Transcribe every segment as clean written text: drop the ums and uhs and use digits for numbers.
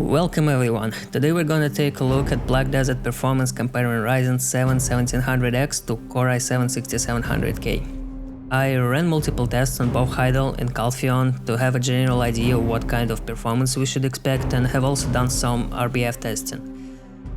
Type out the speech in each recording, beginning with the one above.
Welcome everyone, today we're gonna take a look at Black Desert performance comparing Ryzen 7 1700X to Core i7 6700K. I ran multiple tests on both Idle and Calpheon to have a general idea of what kind of performance we should expect, and have also done some RBF testing.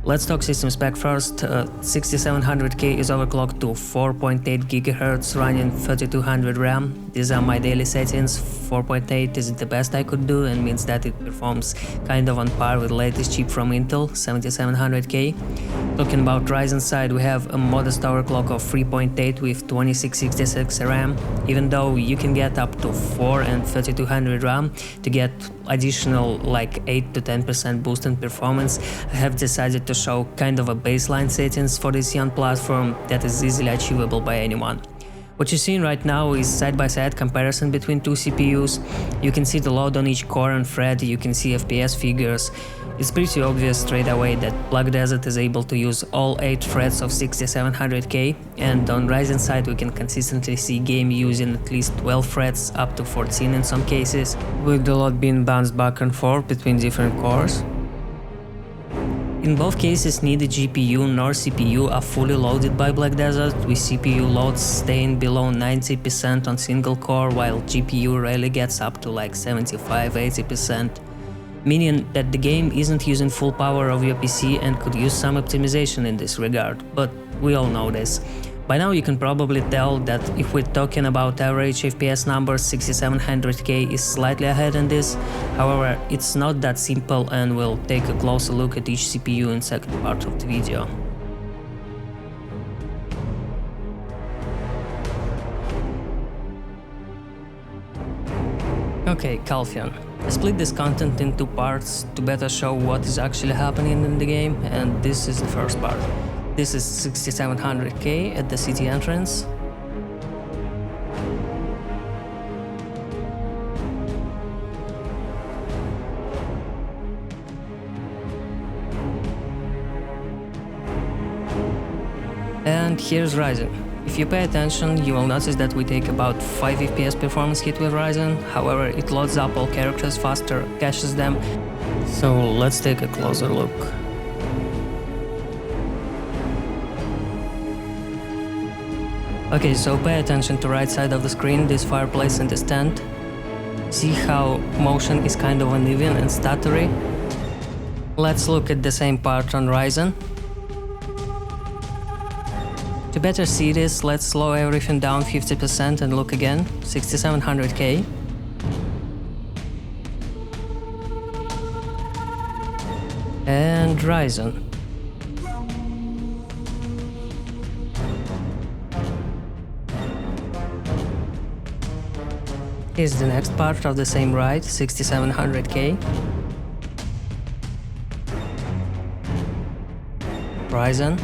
Let's talk system spec first. 6700K is overclocked to 4.8 GHz running 3200 RAM. These are my daily settings. 4.8 is the best I could do and means that it performs kind of on par with latest chip from Intel, 7700K. Talking about Ryzen side, we have a modest overclock of 3.8 with 2666 RAM, even though you can get up to 4 and 3200 RAM to get additional like 8 to 10% boost in performance. I have decided to show kind of a baseline settings for this young platform that is easily achievable by anyone. What you're seeing right now is side-by-side comparison between two CPUs. You can see the load on each core and thread, you can see FPS figures. It's pretty obvious straight away that Black Desert is able to use all 8 threads of 6700K, and on Ryzen side we can consistently see game using at least 12 threads up to 14 in some cases, with the load being bounced back and forth between different cores. In both cases, neither GPU nor CPU are fully loaded by Black Desert, with CPU loads staying below 90% on single core, while GPU rarely gets up to like 75–80%. Meaning that the game isn't using full power of your PC and could use some optimization in this regard, but we all know this. By now you can probably tell that if we're talking about average FPS numbers, 6700K is slightly ahead in this. However, it's not that simple, and we'll take a closer look at each CPU in second part of the video. Okay, Calpheon. I split this content in two parts to better show what is actually happening in the game, and this is the first part. This is 6700K at the city entrance. And here's Ryzen. If you pay attention, you will notice that we take about 5 FPS performance hit with Ryzen. However, it loads up all characters faster, caches them. So let's take a closer look. Okay, so pay attention to right side of the screen, this fireplace and this tent. See how motion is kind of uneven and stuttery? Let's look at the same part on Ryzen. To better see this, let's slow everything down 50% and look again. 6700K. And Ryzen. Here's the next part of the same ride, 6700K. Ryzen.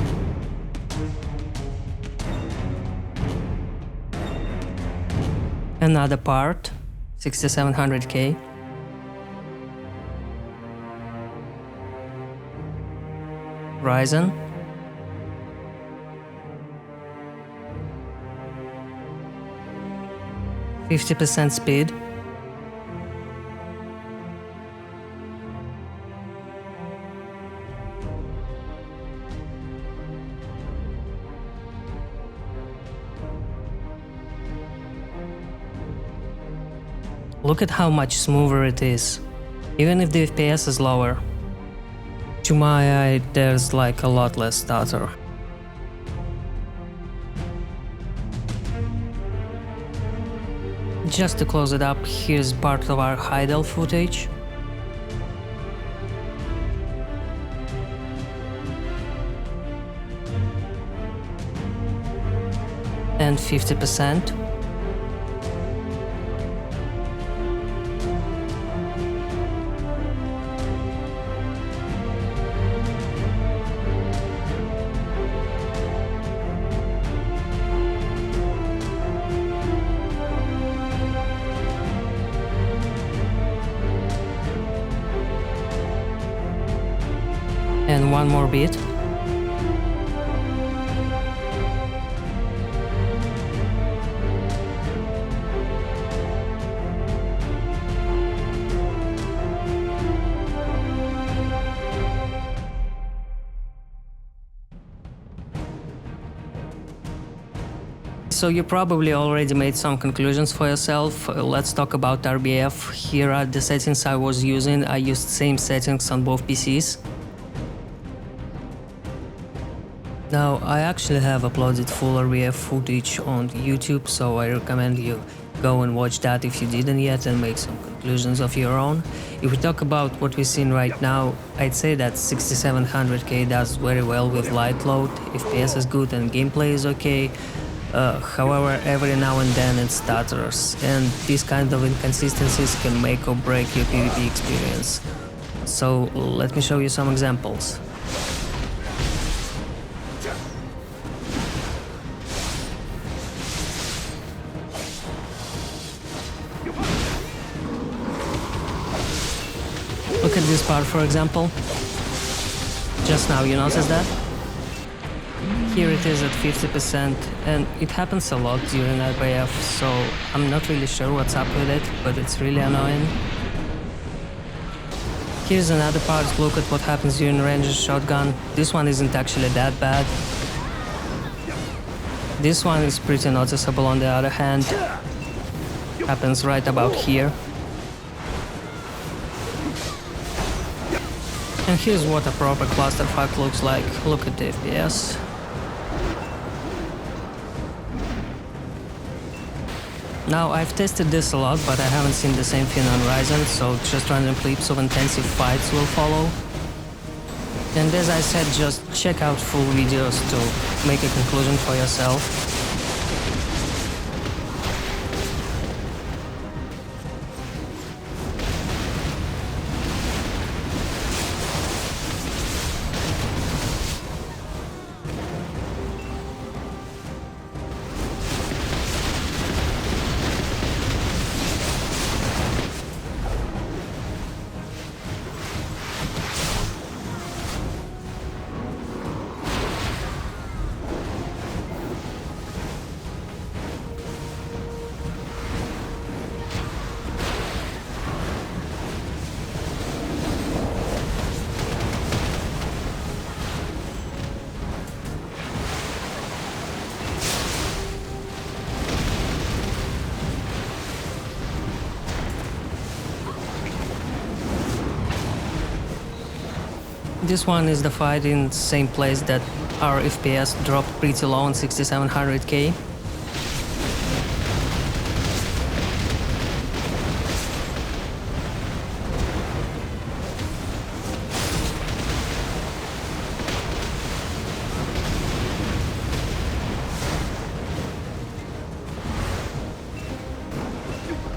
Another part, 6700K. Ryzen. %50 speed. Look at how much smoother it is, even if the FPS is lower. To my eye, there's like a lot less stutter. Just to close it up, here's part of our Idle footage. And 50%. And one more bit. so you probably already made some conclusions for yourself. Let's talk about RBF. Here are the settings I was using. I used same settings on both PCs. Now, I actually have uploaded full RBF footage on YouTube, so I recommend you go and watch that if you didn't yet and make some conclusions of your own. If we talk about what we're seeing right now, I'd say that 6700K does very well with light load, FPS is good and gameplay is okay. However, every now and then it stutters, and these kind of inconsistencies can make or break your PvP experience. So let me show you some examples. Look at this part, for example. Just now, you notice that? Here it is at 50%, and it happens a lot during RBF, so I'm not really sure what's up with it, but it's really annoying. Here's another part. Look at what happens during Ranger's shotgun. This one isn't actually that bad. This one is pretty noticeable on the other hand. Happens right about here. And here's what a proper clusterfuck looks like. Look at the FPS. Now, I've tested this a lot, but I haven't seen the same thing on Ryzen, so just random clips of intensive fights will follow. And as I said, just check out full videos to make a conclusion for yourself. This one is the fight in the same place that our FPS dropped pretty low on 6700K.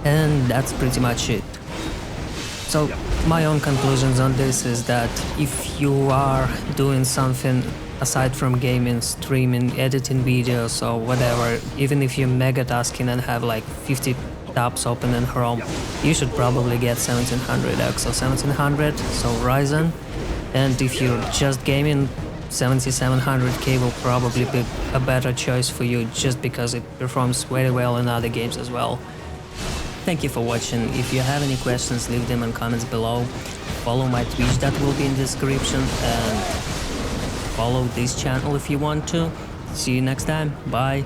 And that's pretty much it. So my own conclusions on this is that if you are doing something aside from gaming, streaming, editing videos or whatever, even if you're mega tasking and have like 50 tabs open in Chrome, you should probably get 1700X or 1700, so Ryzen. And if you're just gaming, 7700K will probably be a better choice for you just because it performs very well in other games as well. Thank you for watching. If you have any questions, leave them in comments below. Follow my Twitch, that will be in the description, and follow this channel if you want to. See you next time. Bye.